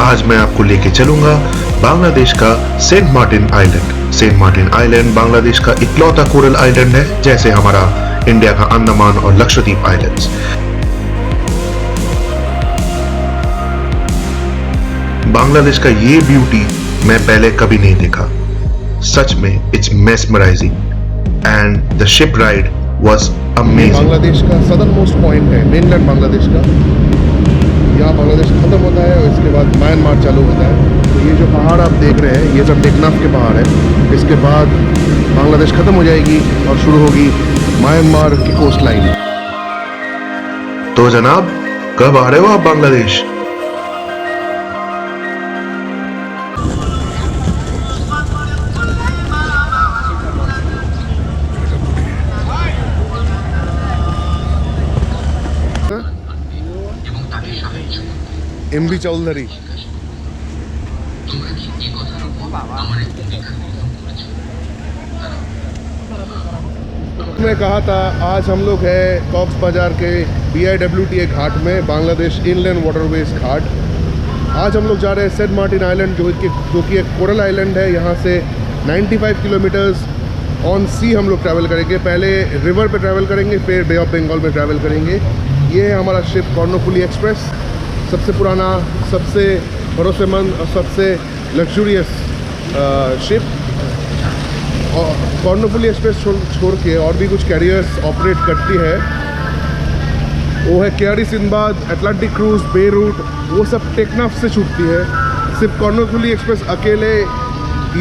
आज मैं आपको लेके चलूंगा बांग्लादेश का Saint Martin Island. Saint Martin Island Bangladesh का इकलौता कोरल आइलैंड है, जैसे हमारा इंडिया का अंडमान और लक्षद्वीप आइलैंड्स। बांग्लादेश का ये ब्यूटी मैं पहले कभी नहीं देखा। सच में it's mesmerising and the ship ride was amazing. Bangladesh का सदर्न मोस्ट पॉइंट है, मेनलैंड बांग्लादेश का। यहाँ बांग्लादेश खत्म होता है और इसके बाद म्यांमार चालू होता है। तो ये जो पहाड़ आप देख रहे हैं, ये सब टेकनाफ के पहाड़ है। इसके बाद बांग्लादेश खत्म हो जाएगी और शुरू होगी म्यांमार की कोस्ट लाइन। तो जनाब, कब आ रहे हो आप बांग्लादेश? एमबी चौधरी मैं कहा था आज हम लोग है कॉक्स बाजार के BIWTA घाट में, बांग्लादेश इनलैंड वाटरवेज घाट। आज हम लोग जा रहे हैं सेंट मार्टिन आइलैंड, जो कि एक कोरल आइलैंड है। यहाँ से 95 किलोमीटर्स ऑन सी हम लोग ट्रैवल करेंगे। पहले रिवर पे ट्रैवल करेंगे, फिर बे ऑफ बंगाल में ट्रैवल करेंगे। ये है हमारा शिप कर्णफुली एक्सप्रेस, सबसे पुराना, सबसे भरोसेमंद और सबसे लग्जूरियस शिप। और कर्णफुली एक्सप्रेस छोड़ के और भी कुछ कैरियर्स ऑपरेट करती है। वो है केआरडी सिंदबाद, अटलांटिक क्रूज, बेरूट, वो सब टेकनाफ से छूटती है। सिर्फ कर्णफुली एक्सप्रेस अकेले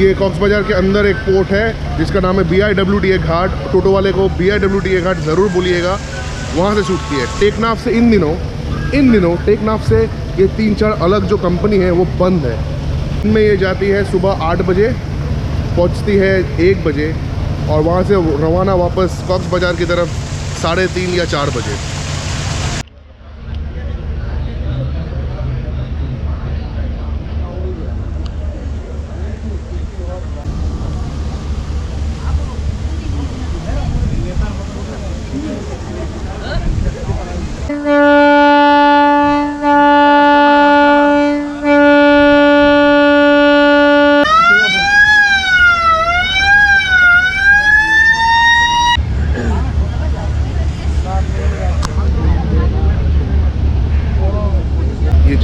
ये कॉक्स बाजार के अंदर एक पोर्ट है जिसका नाम है BIWTA घाट। टोटो वाले को BIWTA घाट ज़रूर बोलिएगा, वहाँ से छूटती है। टेकनाफ से इन दिनों टेकनाफ से ये 3-4 अलग जो कंपनी है वो बंद है। इनमें ये जाती है सुबह 8 बजे, पहुंचती है 1 बजे और वहाँ से रवाना वापस कॉक्स बाजार की तरफ 3:30 या 4 बजे।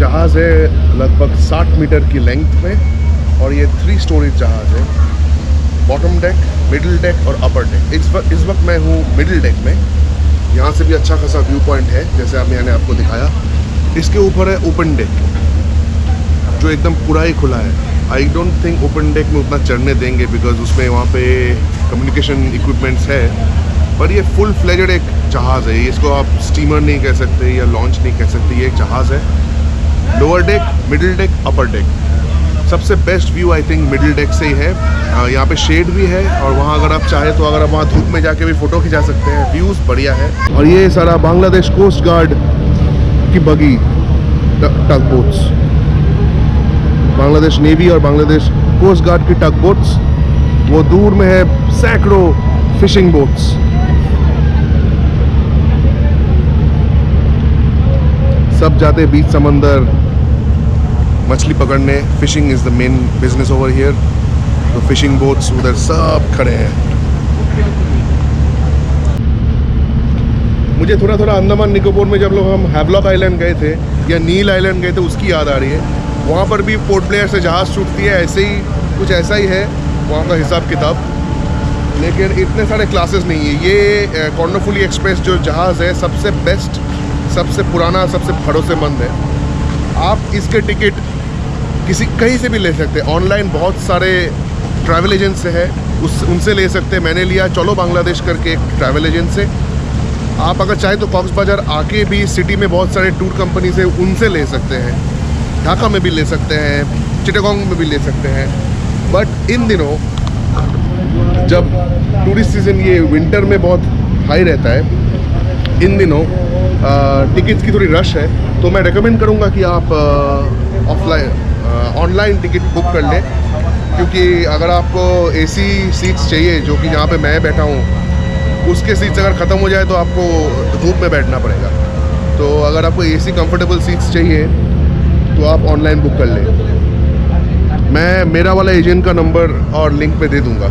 जहाज़ है लगभग 60 मीटर की लेंथ में और ये 3 स्टोरेज जहाज़ है। बॉटम डेक, मिडिल डेक और अपर डेक। इस वक्त मैं हूँ मिडिल डेक में। यहाँ से भी अच्छा खासा व्यू पॉइंट है, जैसे मैंने आपको दिखाया। इसके ऊपर है ओपन डेक, जो एकदम पूरा ही खुला है। I don't think open deck में उतना चढ़ने देंगे, बिकॉज उसमें वहाँ पे कम्युनिकेशन इक्विपमेंट्स है। पर ये फुल फ्लेजेड एक जहाज़ है। इसको आप स्टीमर नहीं कह सकते या लॉन्च नहीं कह सकते, ये एक जहाज़ है। Lower deck, middle deck, upper deck. सबसे best view I think middle deck से ही है। यहाँ पे शेड भी है और वहाँ अगर आप चाहें तो अगर आप वहाँ धूप में जाके भी फ़ोटो खिंचा सकते हैं। व्यूज़ बढ़िया है। और ये सारा बांग्लादेश कोस्ट गार्ड की बगी टग बोट्स, बांग्लादेश नेवी और बांग्लादेश कोस्ट गार्ड की टग बोट्स। वो दूर में है सैकड़ों फिशिंग बोट्स। सब जाते बीच समंदर मछली पकड़ने। Fishing is the main business over here. तो फिशिंग बोट्स उधर सब खड़े हैं। मुझे थोड़ा अंडमान निकोबार में जब लोग हम हैवलॉक आइलैंड गए थे या नील आइलैंड गए थे, उसकी याद आ रही है। वहाँ पर भी पोर्ट ब्लेयर से जहाज़ छूटती है, ऐसे ही कुछ ऐसा ही है वहाँ का हिसाब किताब, लेकिन इतने सारे क्लासेस नहीं है। ये कर्णफुली एक्सप्रेस जो जहाज़ है सबसे बेस्ट, सबसे पुराना, सबसे भरोसेमंद है। आप इसके टिकट कहीं से भी ले सकते हैं। ऑनलाइन बहुत सारे ट्रैवल एजेंट्स है, उनसे ले सकते हैं। मैंने लिया चलो बांग्लादेश करके एक ट्रैवल एजेंट से। आप अगर चाहें तो कॉक्स बाजार आके भी सिटी में बहुत सारे टूर कंपनी से उनसे ले सकते हैं। ढाका में भी ले सकते हैं, चिटागोंग में भी ले सकते हैं। बट इन दिनों जब टूरिस्ट सीज़न ये विंटर में बहुत हाई रहता है, इन दिनों टिकट्स की थोड़ी रश है। तो मैं रेकमेंड करूँगा कि आप ऑनलाइन टिकट बुक कर लें, क्योंकि अगर आपको AC सीट्स चाहिए, जो कि यहाँ पे मैं बैठा हूँ, उसके सीट्स अगर ख़त्म हो जाए तो आपको धूप में बैठना पड़ेगा। तो अगर आपको AC कंफर्टेबल सीट्स चाहिए तो आप ऑनलाइन बुक कर लें। मैं मेरा वाला एजेंट का नंबर और लिंक पे दे दूंगा।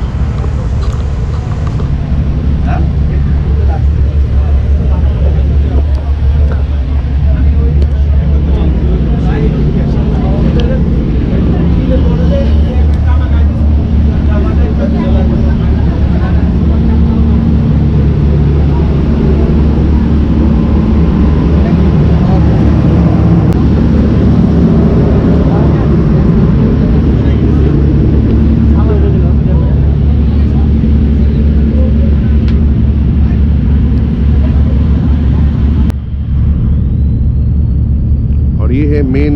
और ये है मेन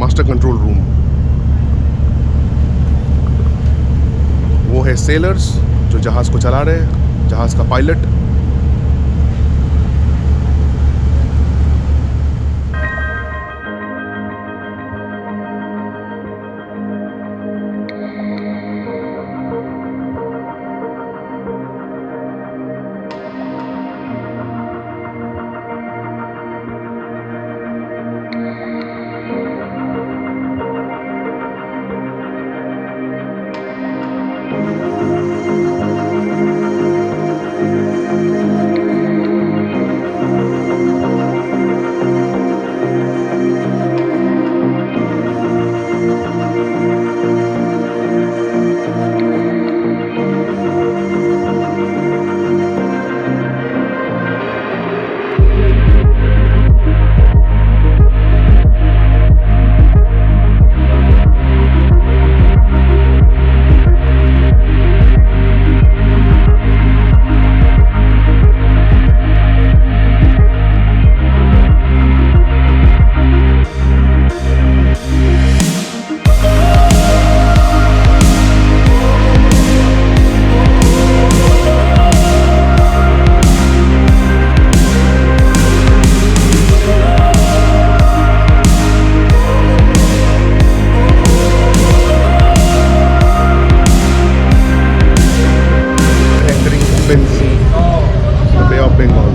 मास्टर कंट्रोल रूम। वो है सेलर्स जो जहाज़ को चला रहे हैं, जहाज़ का पायलट। Bay of Bengal.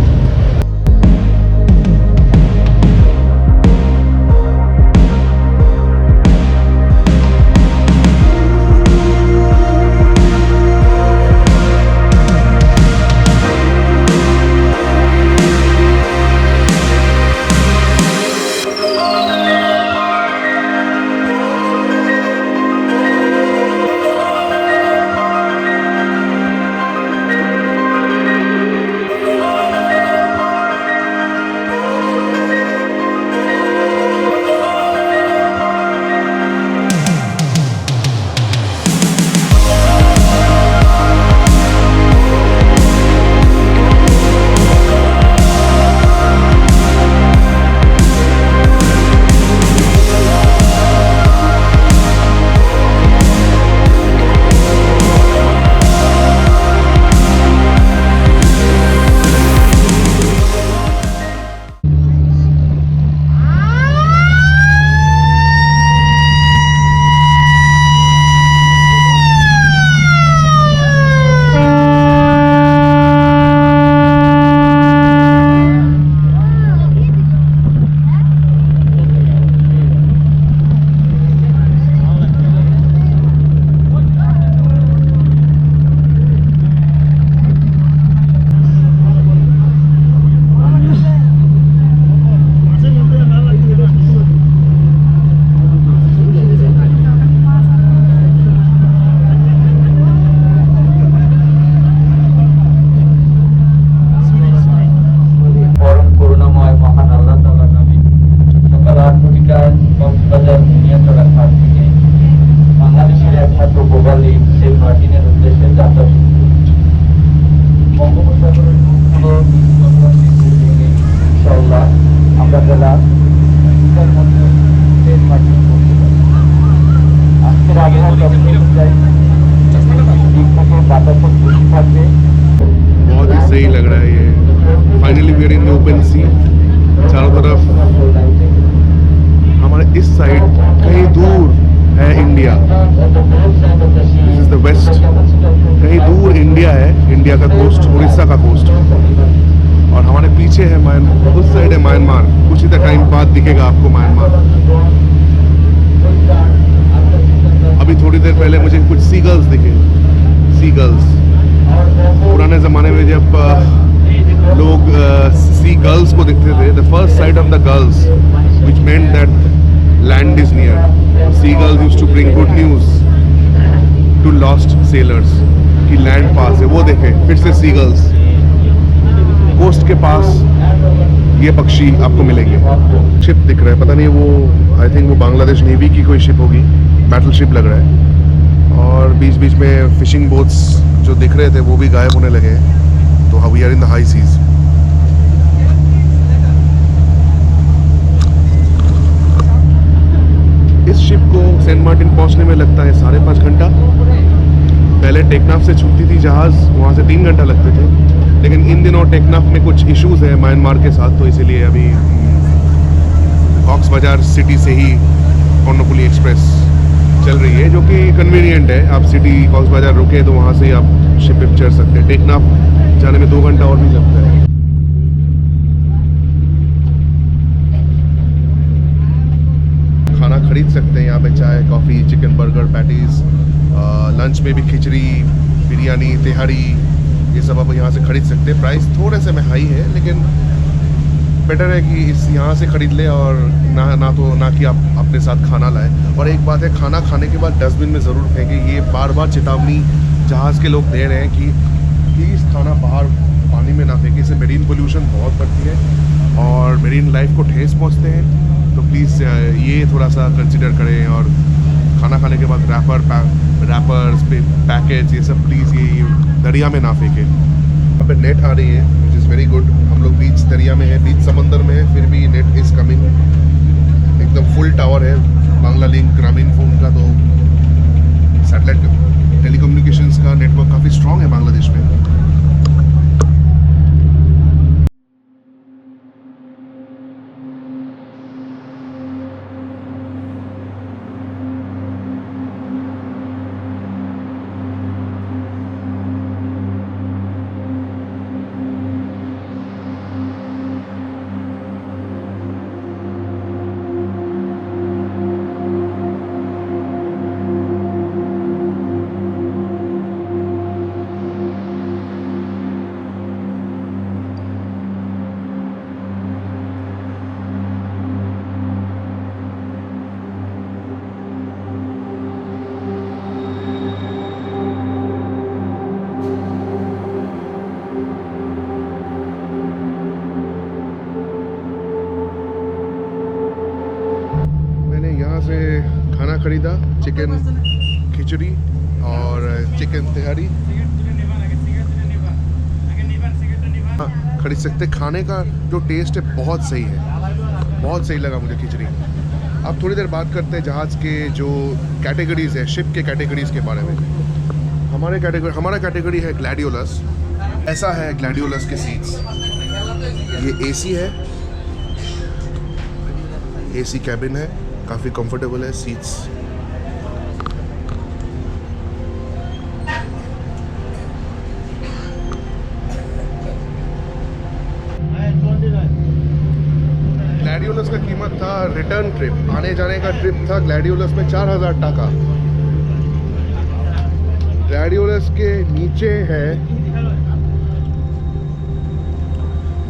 बहुत ही सही लग रहा है ये। Finally we are in open sea. चारों तरफ हमारे इस साइड कहीं दूर है India, this is the west. कहीं दूर इंडिया है, इंडिया का कोस्ट, उड़ीसा का कोस्ट, और हमारे पीछे है उस साइड है म्यांमार, कुछ ही द टाइम बाद दिखेगा आपको म्यांमार। अभी थोड़ी देर पहले मुझे कुछ सीगल्स दिखे, सीगल्स। पुराने ज़माने में जब लोग सी गर्ल्स को देखते थे, the first sight of the girls which meant that land is near. Sea girls used to bring good news to lost sailors कि लैंड पास है, वो देखे। फिर से सी गर्ल्स। कोस्ट के पास ये पक्षी आपको मिलेंगे। शिप दिख रहा है, पता नहीं वो, आई थिंक वो बांग्लादेश नेवी की कोई शिप होगी, बैटल शिप लग रहा है। और बीच बीच में फिशिंग बोट्स जो दिख रहे थे वो भी गायब होने लगे हैं। तो we are in the high seas. इस शिप को सेंट मार्टिन पहुंचने में लगता है 5.5 घंटा। पहले टेकनाफ से छूटती थी जहाज़, वहाँ से 3 घंटा लगते थे, लेकिन इन दिनों टेकनाफ में कुछ इश्यूज है म्यांमार के साथ, तो इसीलिए अभी कॉक्स बाजार सिटी से ही कॉर्नोपुली एक्सप्रेस चल रही है, जो कि कन्वीनियंट है। आप सिटी कॉक्स बाजार रुके तो वहाँ से ही आप शिप पे चढ़ सकते हैं। टेकनाफ जाने में 2 घंटा और भी लगता है। खाना खरीद सकते हैं यहाँ पे, चाय, coffee, chicken, burger, patties. Lunch में भी खिचड़ी, बिरयानी, तिहाड़ी, ये सब आप यहाँ से खरीद सकते हैं। प्राइस थोड़े से में हाई है, लेकिन बेटर है कि इस यहाँ से ख़रीद ले और ना कि आप अपने साथ खाना लाए। और एक बात है, खाना खाने के बाद डस्टबिन में ज़रूर फेंकें। ये बार बार चेतावनी जहाज़ के लोग दे रहे हैं कि प्लीज़ खाना बाहर पानी में ना फेंकें। इससे मेरीन पोल्यूशन बहुत बढ़ती है और मेरीन लाइफ को ठेस पहुँचते हैं। तो प्लीज़ ये थोड़ा सा कंसिडर करें। और खाना खाने के बाद रैपर्स पैकेट्स ये सब प्लीज़ ये दरिया में ना फेंकें। यहाँ पे नेट आ रही है, विच इज़ वेरी गुड। हम लोग बीच दरिया में है, बीच समंदर में है, फिर भी नेट इज़ कमिंग। एकदम फुल टावर है बांग्ला लिंक ग्रामीण फोन का। तो सैटेलाइट टेलीकम्युनिकेशंस का नेटवर्क काफ़ी स्ट्रॉन्ग है बांग्लादेश में। खाना खरीदा, चिकन खिचड़ी और चिकन तिहारी। हाँ, खरीद सकते। खाने का जो टेस्ट है बहुत सही है, बहुत सही लगा मुझे खिचड़ी। अब थोड़ी देर बात करते हैं जहाज़ के जो कैटेगरीज़ है, शिप के कैटेगरीज़ के बारे में। हमारा कैटेगरी है ग्लैडियोलस। ऐसा है ग्लैडियोलस के सीट्स। ये एसी है, एसी कैबिन है, काफ़ी कंफर्टेबल है सीट्स। ग्लैडियोलस का कीमत था, रिटर्न ट्रिप, आने जाने का ट्रिप था ग्लैडियोलस में 4000 टाका। ग्लैडियोलस के नीचे है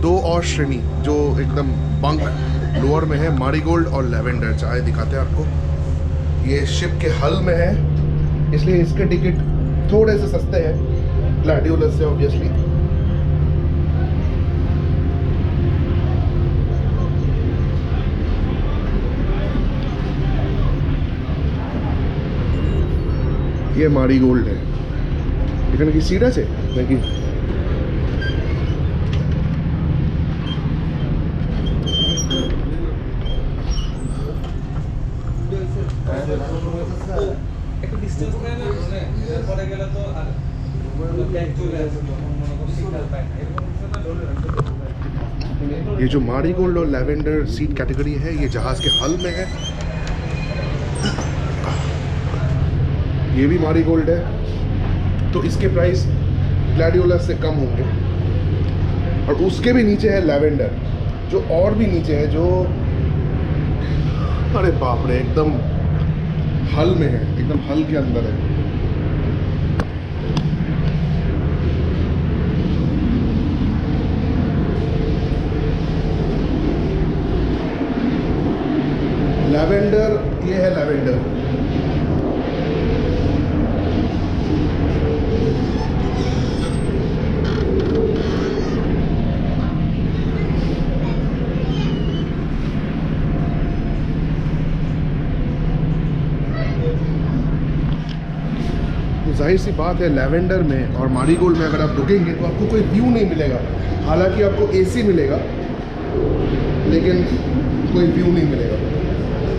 2 और श्रेणी जो एकदम बंक लोअर में है, मारीगोल्ड और लेवेंडर। चाहे दिखाते हैं आपको। ये शिप के हल में है, इसलिए इसके टिकट थोड़े से सस्ते हैं ग्लैडियोलस से ऑब्वियसली। ये मारीगोल्ड है। এখানে কি সিট আছে নাকি? ये जो मारीगोल्ड और लैवेंडर सीट कैटेगरी है, ये जहाज़ के हल में है। ये भी मारीगोल्ड है, तो इसके प्राइस ग्लैडियोलस से कम होंगे। और उसके भी नीचे है लैवेंडर, जो और भी नीचे है, जो अरे बाप रे, एकदम हल में है, एकदम हल के अंदर है। लैवेंडर, ये है लैवेंडर। तो जाहिर सी बात है, लैवेंडर में और मारीगोल्ड में अगर आप रुकेंगे तो आपको कोई व्यू नहीं मिलेगा। हालांकि आपको एसी मिलेगा, लेकिन कोई व्यू नहीं मिलेगा।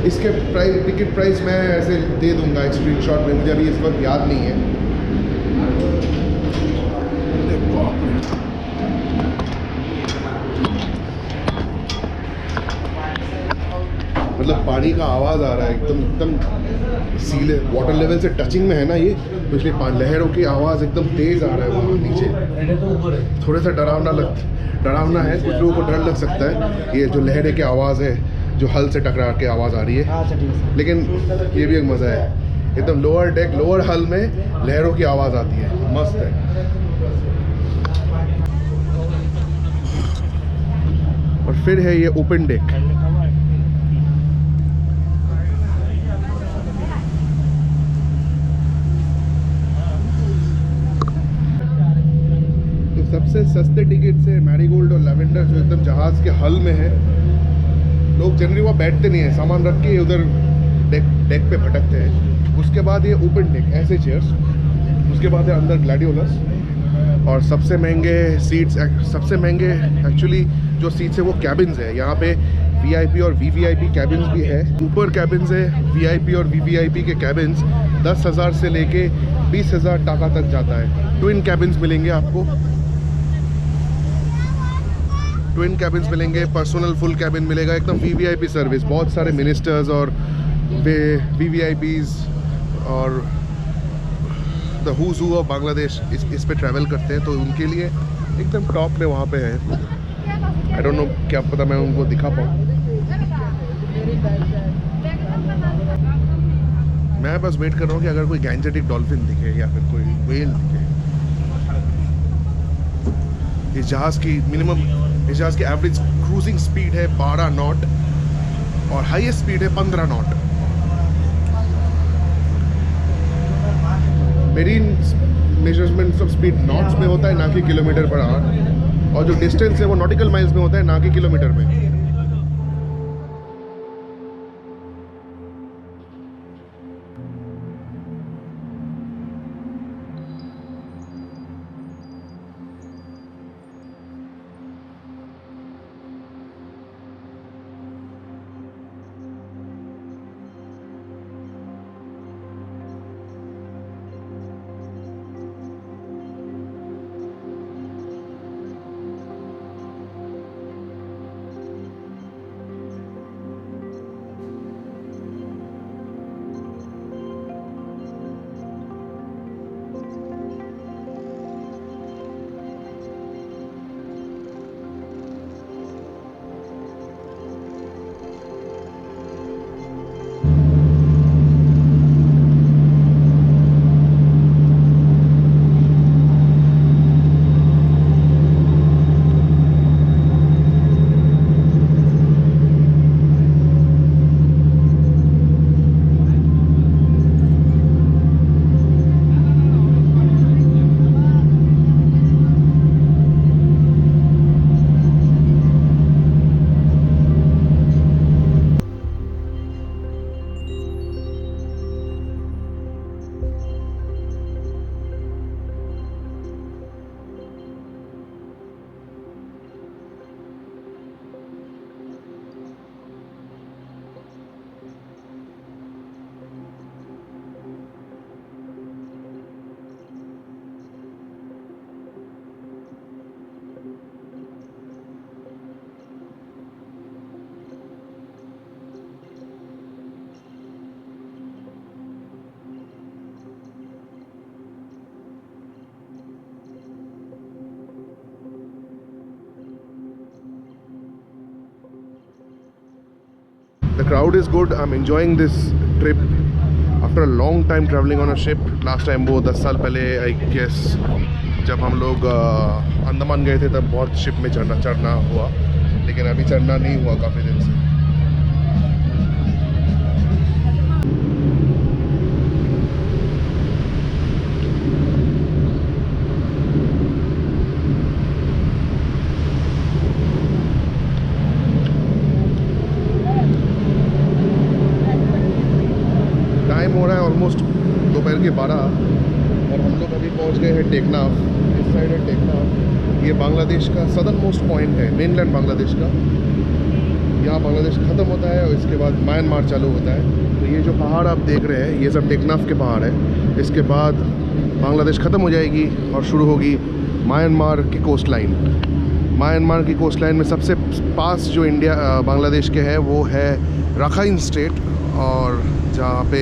इसके प्राइस, टिकट प्राइस मैं ऐसे दे दूंगा एक स्क्रीनशॉट में, मुझे अभी इस वक्त याद नहीं है। मतलब पानी का आवाज़ आ रहा है, एकदम एकदम सीले वाटर लेवल से टचिंग में है ना ये, तो इसलिए लहरों की आवाज़ एकदम तेज़ आ रहा है वहाँ नीचे। थोड़ा सा डरावना है, कुछ लोगों को डर लग सकता है, ये जो लहरें की आवाज़ है, जो हल से टकरा के आवाज़ आ रही है। लेकिन ये भी एक मज़ा है, एकदम लोअर डेक, लोअर हल में लहरों की आवाज़ आती है, मस्त है। और फिर है ये ओपन डेक। तो सबसे सस्ते टिकट से मैरीगोल्ड और लैवेंडर जो एकदम जहाज़ के हल में है, लोग जनरली वहाँ बैठते नहीं है, सामान रख के उधर डेक पे भटकते हैं। उसके बाद ये ओपन डेक, ऐसे चेयर्स। उसके बाद है अंदर ग्लैडियोलस, और सबसे महंगे सीट्स, सबसे महंगे एक्चुअली जो सीट्स है वो कैबिन्स है। यहाँ पे वीआईपी और वीवीआईपी कैबिन्स भी है। ऊपर कैबिन्स है, वीआईपी और वीवीआईपी के कैबिन्स 10,000 से लेके 20,000 टाका तक जाता है। ट्विन कैबिन्स मिलेंगे आपको, ट्विन कैबिन्स मिलेंगे, पर्सनल फुल कैबिन मिलेगा, एकदम वीवीआईपी सर्विस। बहुत सारे मिनिस्टर्स और वीवीआईपीज और the who's who of Bangladesh इस पे ट्रैवल करते हैं, तो उनके लिए एकदम टॉप में वहाँ पे है। आई डोंट नो, क्या पता मैं उनको दिखा पाऊँ। मैं बस वेट कर रहा हूँ कि अगर कोई गैंजेटिक डॉल्फिन दिखे या फिर कोई व्हेल दिखे। इस जहाज़ की इस जहाज़ की एवरेज क्रूजिंग स्पीड है 12 नॉट और हाईएस्ट स्पीड है 15 knot. Marine measurement of speed knots में होता है, ना कि किलोमीटर पर आवर, और जो डिस्टेंस है वो नॉटिकल माइल्स में होता है, ना कि किलोमीटर में। The crowd is good. I'm enjoying this trip. After a long time traveling on a ship. Last time वो 10 साल पहले I guess जब हम लोग अंडमान गए थे तब बहुत शिप में चढ़ना हुआ, लेकिन अभी चढ़ना नहीं हुआ काफ़ी दिन से। टाइम हो रहा है ऑलमोस्ट दोपहर के 12 और हम लोग अभी पहुंच गए हैं टेकनाफ। इस साइड है टेकनाफ। ये बांग्लादेश का सदर्न मोस्ट पॉइंट है, मेनलैंड बांग्लादेश का। यहाँ बांग्लादेश ख़त्म होता है और इसके बाद म्यांमार चालू होता है। तो ये जो पहाड़ आप देख रहे हैं ये सब टेकनाफ के पहाड़ है। इसके बाद बांग्लादेश ख़त्म हो जाएगी और शुरू होगी म्यांमार की कोस्ट लाइन। म्यांमार की कोस्ट लाइन में सबसे पास जो इंडिया बांग्लादेश के है वो है राखाइन स्टेट, और जहाँ पे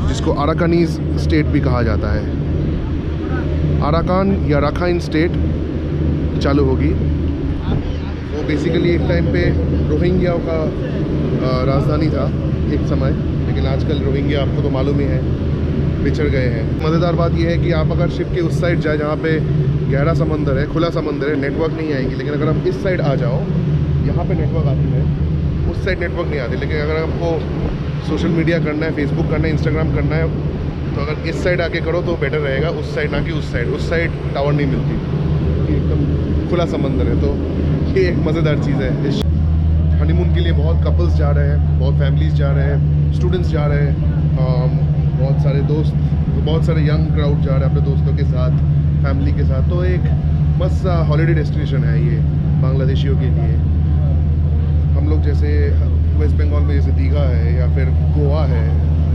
जिसको अराकानीज स्टेट भी कहा जाता है। अराकान या राखाइन स्टेट चालू होगी। वो बेसिकली एक टाइम पे रोहिंग्या का राजधानी था एक समय, लेकिन आजकल रोहिंग्या आपको तो मालूम ही है बिछड़ गए हैं। मज़ेदार बात यह है कि आप अगर शिप के उस साइड जाए जहाँ पे गहरा समंदर है, खुला समंदर है, नेटवर्क नहीं आएगी। लेकिन अगर आप इस साइड आ जाओ, यहाँ पे नेटवर्क आती है, उस साइड नेटवर्क नहीं आती। लेकिन अगर आपको सोशल मीडिया करना है, फेसबुक करना है, इंस्टाग्राम करना है, तो अगर इस साइड आके करो तो बेटर रहेगा, उस साइड ना कि उस साइड टावर नहीं मिलती, एकदम खुला समंदर है। तो ये एक मज़ेदार चीज़ है। इस हनीमून के लिए बहुत कपल्स जा रहे हैं, बहुत फैमिलीज़ जा रहे हैं, स्टूडेंट्स जा रहे हैं, बहुत सारे दोस्त, बहुत सारे यंग क्राउड जा रहे हैं अपने दोस्तों के साथ, फैमिली के साथ। तो एक मस्त हॉलीडे डेस्टिनेशन है ये बांग्लादेशियों के लिए। हम लोग जैसे वेस्ट बंगाल में जैसे दीघा है या फिर गोवा है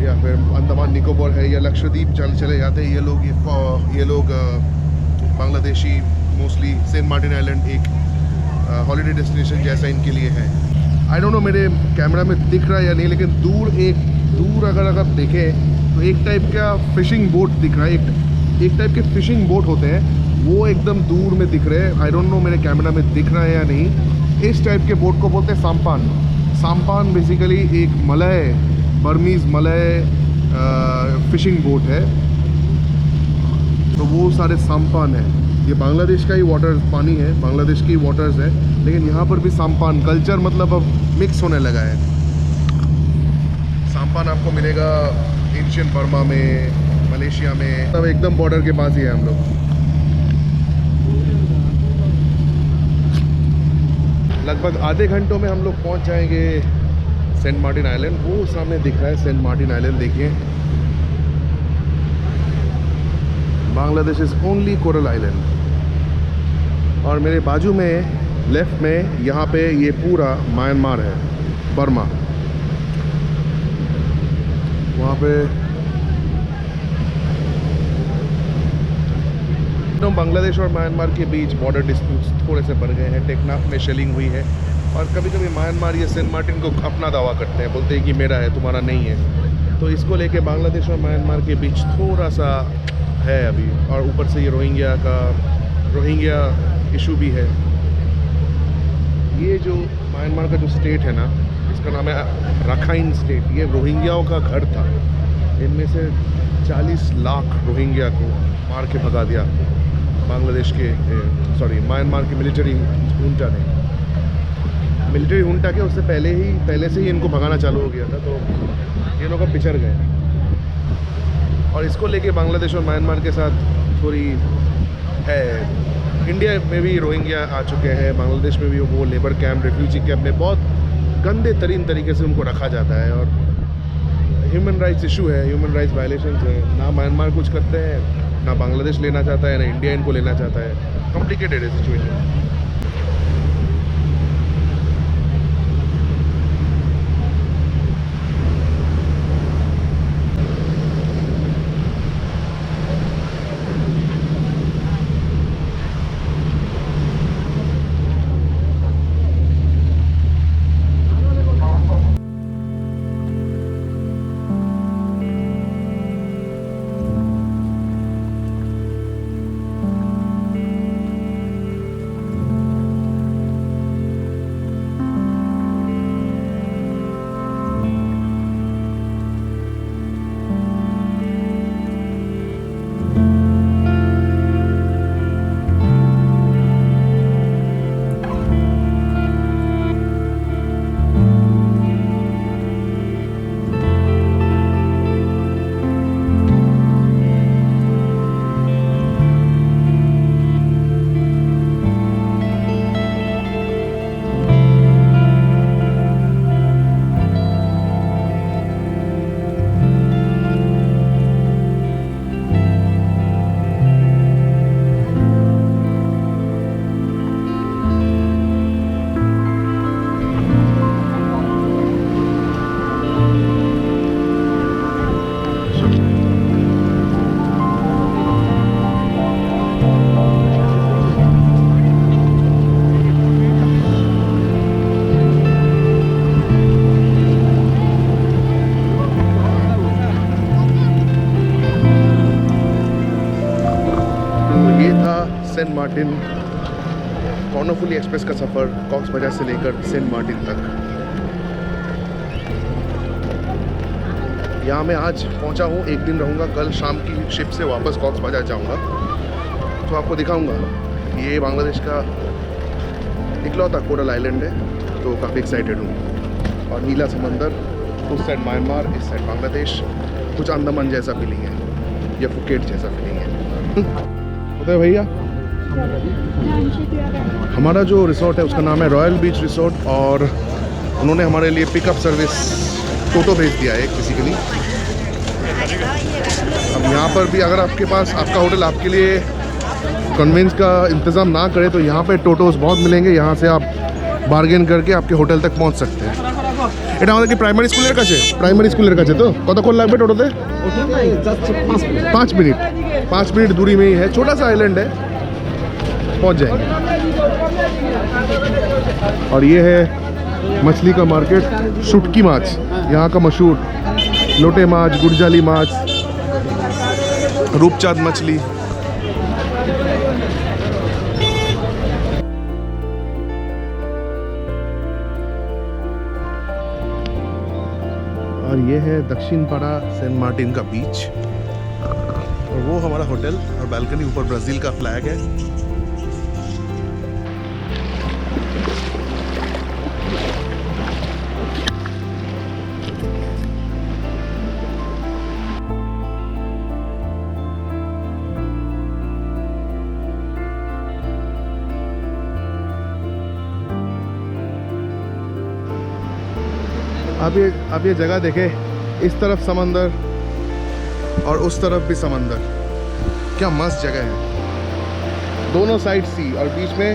या फिर अंडमान निकोबार है या लक्षद्वीप चले जाते हैं ये लोग Bangladeshi mostly Saint Martin island एक हॉलीडे डेस्टिनेशन जैसा इनके लिए है। आई डोंट नो मेरे कैमरा में दिख रहा है या नहीं, लेकिन दूर अगर आप देखें तो एक टाइप का फिशिंग बोट दिख रहा है। एक टाइप के फिशिंग बोट होते हैं, वो एकदम दूर में दिख रहे हैं। आई डोंट नो मेरे कैमरा में दिख रहा है या नहीं। इस टाइप के बोट को बोलते हैं साम्पान। साम्पान बेसिकली एक Malay, Burmese Malay fishing boat है। तो वो सारे साम्पान है। ये बांग्लादेश का ही वाटर पानी है, बांग्लादेश की वाटर्स है, लेकिन यहाँ पर भी साम्पान कल्चर मतलब अब मिक्स होने लगा है। साम्पान आपको मिलेगा एशियन बर्मा में, मलेशिया में, तब एकदम बॉर्डर के पास ही है हम लोग। लगभग आधे घंटों में हम लोग पहुंच जाएंगे सेंट मार्टिन आइलैंड। वो सामने दिख रहा है सेंट मार्टिन आइलैंड, देखिए। Bangladesh is only coral island. और मेरे बाजू में लेफ्ट में यहाँ पे ये पूरा म्यांमार है, बर्मा। वहाँ पे तो बांग्लादेश और म्यांमार के बीच बॉर्डर डिस्प्यूट्स थोड़े से बढ़ गए हैं। टेकनाफ में शेलिंग हुई है और कभी कभी म्यांमार या सेंट मार्टिन को अपना दावा करते हैं, बोलते हैं कि मेरा है, तुम्हारा नहीं है। तो इसको लेके बांग्लादेश और म्यांमार के बीच थोड़ा सा है अभी। और ऊपर से ये रोहिंग्या इशू भी है। ये जो म्यांमार का जो स्टेट है ना, इसका नाम है राखाइन स्टेट। ये रोहिंग्याओं का घर था। इनमें से 40 लाख रोहिंग्या को मार के भगा दिया बांग्लादेश के म्यांमार की मिलिट्री हुंटा ने। मिलिट्री हुंटा के उससे पहले से ही इनको भगाना चालू हो गया था। तो ये लोग अब पिछड़ गए और इसको लेके बांग्लादेश और म्यांमार के साथ थोड़ी है। इंडिया में भी रोहिंग्या आ चुके हैं, बांग्लादेश में भी वो लेबर कैंप, रेफ्यूजी कैंप में बहुत गंदे तरीके से उनको रखा जाता है। और ह्यूमन राइट्स इशू है, ह्यूमन राइट्स वायलेशन है। ना म्यांमार कुछ करते हैं, ना बांग्लादेश लेना चाहता है, ना इंडिया इनको लेना चाहता है। कॉम्प्लिकेटेड है सिचुएशन। मार्टिन कॉर्नोफुली एक्सप्रेस का सफ़र कॉक्स बाजार से लेकर सेंट मार्टिन तक। यहाँ मैं आज पहुँचा हूँ, एक दिन रहूँगा, कल शाम की शिप से वापस कॉक्स बाजार जाऊँगा। तो आपको दिखाऊँगा, ये बांग्लादेश का इकलौता कोरल आइलैंड है, तो काफ़ी एक्साइटेड हूँ। और नीला समंदर, उस साइड म्यांमार, इस साइड बांग्लादेश, कुछ अंडमान जैसा फीलिंग है या फुकेट जैसा फीलिंग है। उदय भैया, हमारा जो रिसोर्ट है उसका नाम है रॉयल बीच रिसोर्ट, और उन्होंने हमारे लिए पिकअप सर्विस टोटो भेज दिया है बेसिकली। अब यहाँ पर भी अगर आपके पास आपका होटल आपके लिए कन्वेंस का इंतज़ाम ना करे तो यहाँ पे टोटोस बहुत मिलेंगे, यहाँ से आप बार्गेन करके आपके होटल तक पहुँच सकते हैं। এটা আমাদের কি প্রাইমারি স্কুলের কাছে? প্রাইমারি স্কুলের কাছে। তো কতক্ষণ লাগবে টোটোতে? 5 मिनट, 5 मिनट दूरी में ही है, छोटा सा आइलैंड है, पहुंच जाएंगे। और ये है मछली का मार्केट, शुटकी माछ यहाँ का मशहूर, लोटे माछ, गुरजाली माछ, रूपचाँद मछली। और ये है दक्षिण पाड़ा सेंट मार्टिन का बीच, और वो हमारा होटल, और बालकनी ऊपर ब्राज़ील का फ्लैग है। अब ये जगह देखे, इस तरफ समंदर और उस तरफ भी समंदर, क्या मस्त जगह है। दोनों साइड सी और बीच में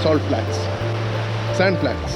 सॉल्ट फ्लैट्स, सैंड फ्लैट्स।